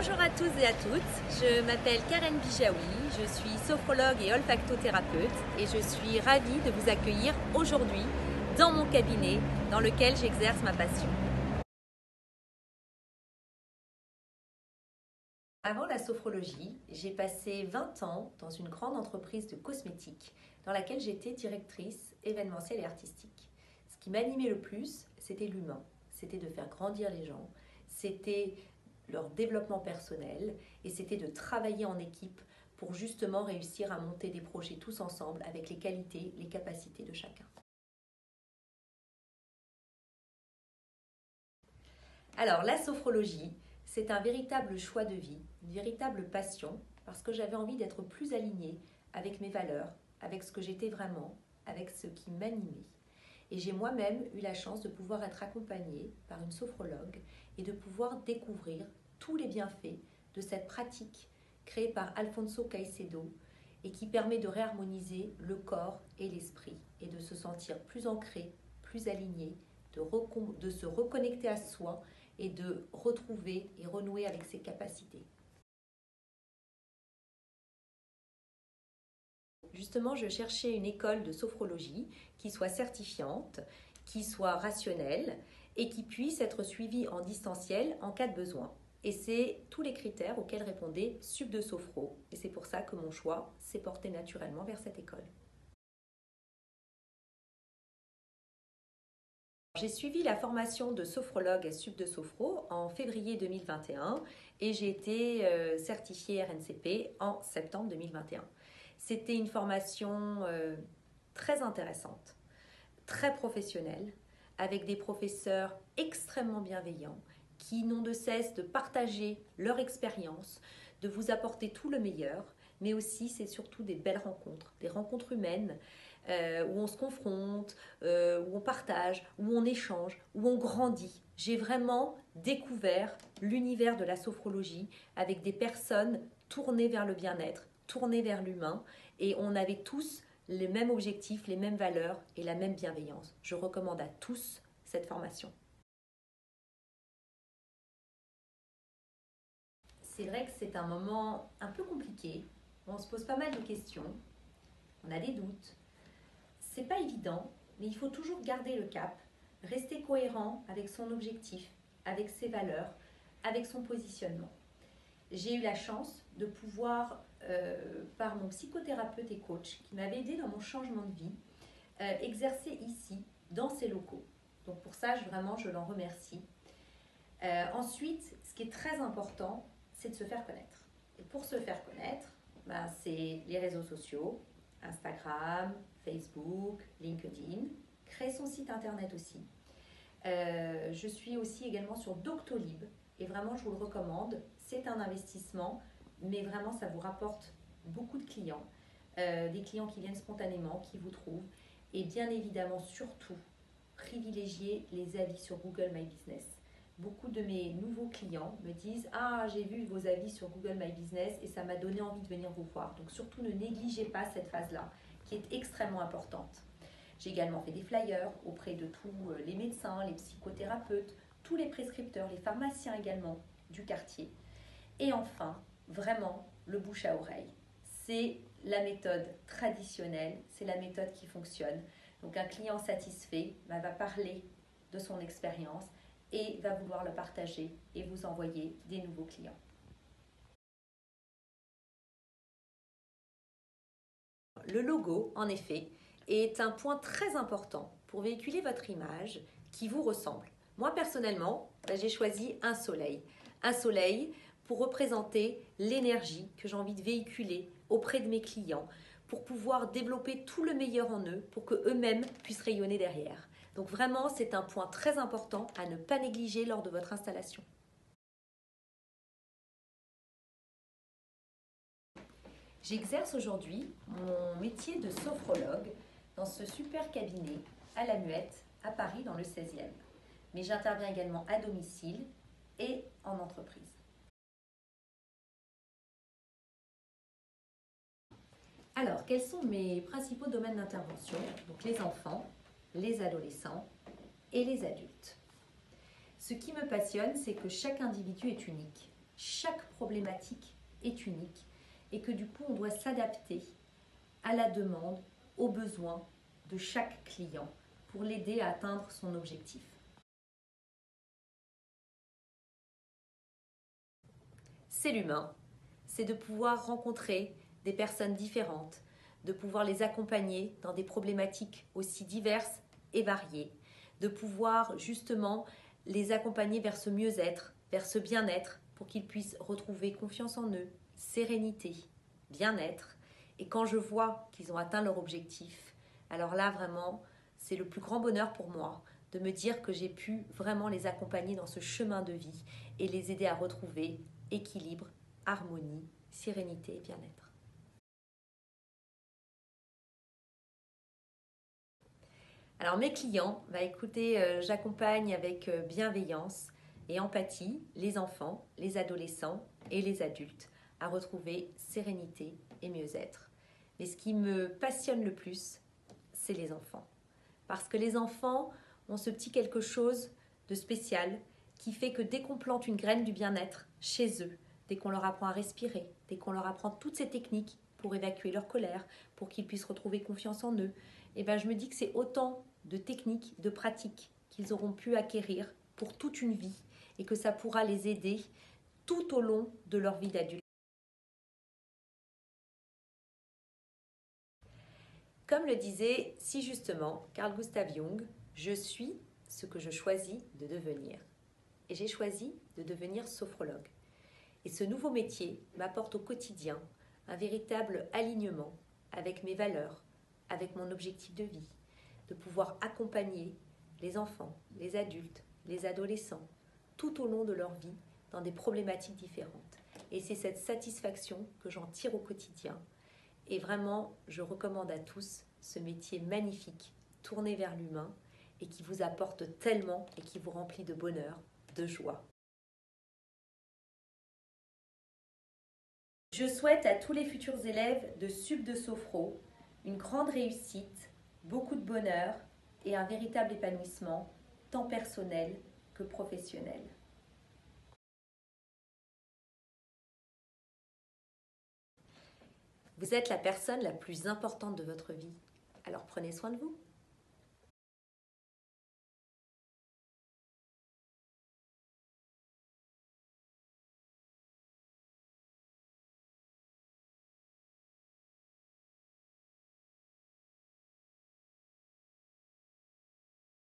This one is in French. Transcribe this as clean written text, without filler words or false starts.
Bonjour à tous et à toutes, je m'appelle Karen Bijaoui, je suis sophrologue et olfactothérapeute et je suis ravie de vous accueillir aujourd'hui dans mon cabinet dans lequel j'exerce ma passion. Avant la sophrologie, j'ai passé 20 ans dans une grande entreprise de cosmétiques dans laquelle j'étais directrice événementielle et artistique. Ce qui m'animait le plus, c'était l'humain, c'était de faire grandir les gens, c'était leur développement personnel et c'était de travailler en équipe pour justement réussir à monter des projets tous ensemble avec les qualités, les capacités de chacun. Alors la sophrologie, c'est un véritable choix de vie, une véritable passion parce que j'avais envie d'être plus alignée avec mes valeurs, avec ce que j'étais vraiment, avec ce qui m'animait. Et j'ai moi-même eu la chance de pouvoir être accompagnée par une sophrologue et de pouvoir découvrir tous les bienfaits de cette pratique créée par Alfonso Caicedo et qui permet de réharmoniser le corps et l'esprit et de se sentir plus ancré, plus aligné, de se reconnecter à soi et de retrouver et renouer avec ses capacités. Justement, je cherchais une école de sophrologie qui soit certifiante, qui soit rationnelle et qui puisse être suivie en distanciel en cas de besoin. Et c'est tous les critères auxquels répondait Sup de Sophro. Et c'est pour ça que mon choix s'est porté naturellement vers cette école. J'ai suivi la formation de sophrologue à Sup de Sophro en février 2021 et j'ai été certifiée RNCP en septembre 2021. C'était une formation très intéressante, très professionnelle, avec des professeurs extrêmement bienveillants qui n'ont de cesse de partager leur expérience, de vous apporter tout le meilleur, mais aussi c'est surtout des belles rencontres, des rencontres humaines où on se confronte, où on partage, où on échange, où on grandit. J'ai vraiment découvert l'univers de la sophrologie avec des personnes tournées vers le bien-être, tournées vers l'humain, et on avait tous les mêmes objectifs, les mêmes valeurs et la même bienveillance. Je recommande à tous cette formation. C'est vrai que c'est un moment un peu compliqué. On se pose pas mal de questions, on a des doutes. C'est pas évident, mais il faut toujours garder le cap, rester cohérent avec son objectif, avec ses valeurs, avec son positionnement. J'ai eu la chance de pouvoir, par mon psychothérapeute et coach, qui m'avait aidé dans mon changement de vie, exercer ici, dans ces locaux. Donc pour ça, je l'en remercie. Ensuite, ce qui est très important, c'est de se faire connaître. Et pour se faire connaître, c'est les réseaux sociaux, Instagram, Facebook, LinkedIn, créer son site internet aussi. Je suis aussi également sur Doctolib et vraiment je vous le recommande. C'est un investissement, mais vraiment ça vous rapporte beaucoup de clients, des clients qui viennent spontanément, qui vous trouvent. Et bien évidemment, surtout, privilégier les avis sur Google My Business. Beaucoup de mes nouveaux clients me disent « Ah, j'ai vu vos avis sur Google My Business et ça m'a donné envie de venir vous voir. » Donc surtout, ne négligez pas cette phase-là qui est extrêmement importante. J'ai également fait des flyers auprès de tous les médecins, les psychothérapeutes, tous les prescripteurs, les pharmaciens également du quartier. Et enfin, vraiment, le bouche à oreille. C'est la méthode traditionnelle, c'est la méthode qui fonctionne. Donc un client satisfait va parler de son expérience et va vouloir le partager et vous envoyer des nouveaux clients. Le logo, en effet, est un point très important pour véhiculer votre image qui vous ressemble. Moi, personnellement, j'ai choisi un soleil. Un soleil pour représenter l'énergie que j'ai envie de véhiculer auprès de mes clients, pour pouvoir développer tout le meilleur en eux, pour qu'eux-mêmes puissent rayonner derrière. Donc vraiment, c'est un point très important à ne pas négliger lors de votre installation. J'exerce aujourd'hui mon métier de sophrologue dans ce super cabinet à la Muette, à Paris, dans le 16e. Mais j'interviens également à domicile et en entreprise. Alors, quels sont mes principaux domaines d'intervention? Donc les enfants, les adolescents et les adultes. Ce qui me passionne, c'est que chaque individu est unique. chaque problématique est unique et que du coup on doit s'adapter à la demande, aux besoins de chaque client pour l'aider à atteindre son objectif. C'est l'humain, c'est de pouvoir rencontrer des personnes différentes, de pouvoir les accompagner dans des problématiques aussi diverses et variées, de pouvoir justement les accompagner vers ce mieux-être, vers ce bien-être, pour qu'ils puissent retrouver confiance en eux, sérénité, bien-être. Et quand je vois qu'ils ont atteint leur objectif, alors là vraiment, c'est le plus grand bonheur pour moi de me dire que j'ai pu vraiment les accompagner dans ce chemin de vie et les aider à retrouver équilibre, harmonie, sérénité et bien-être. Alors mes clients, écoutez, j'accompagne avec bienveillance et empathie les enfants, les adolescents et les adultes à retrouver sérénité et mieux-être. Mais ce qui me passionne le plus, c'est les enfants. Parce que les enfants ont ce petit quelque chose de spécial qui fait que dès qu'on plante une graine du bien-être chez eux, dès qu'on leur apprend à respirer, dès qu'on leur apprend toutes ces techniques pour évacuer leur colère, pour qu'ils puissent retrouver confiance en eux, et je me dis que c'est autant de techniques, de pratiques qu'ils auront pu acquérir pour toute une vie et que ça pourra les aider tout au long de leur vie d'adulte. Comme le disait si justement Carl Gustav Jung, je suis ce que je choisis de devenir. Et j'ai choisi de devenir sophrologue. Et ce nouveau métier m'apporte au quotidien un véritable alignement avec mes valeurs, avec mon objectif de vie, de pouvoir accompagner les enfants, les adultes, les adolescents, tout au long de leur vie dans des problématiques différentes. Et c'est cette satisfaction que j'en tire au quotidien. Et vraiment, je recommande à tous ce métier magnifique, tourné vers l'humain et qui vous apporte tellement et qui vous remplit de bonheur, de joie. Je souhaite à tous les futurs élèves de Sup de Sophro une grande réussite, beaucoup de bonheur et un véritable épanouissement, tant personnel que professionnel. Vous êtes la personne la plus importante de votre vie, alors prenez soin de vous.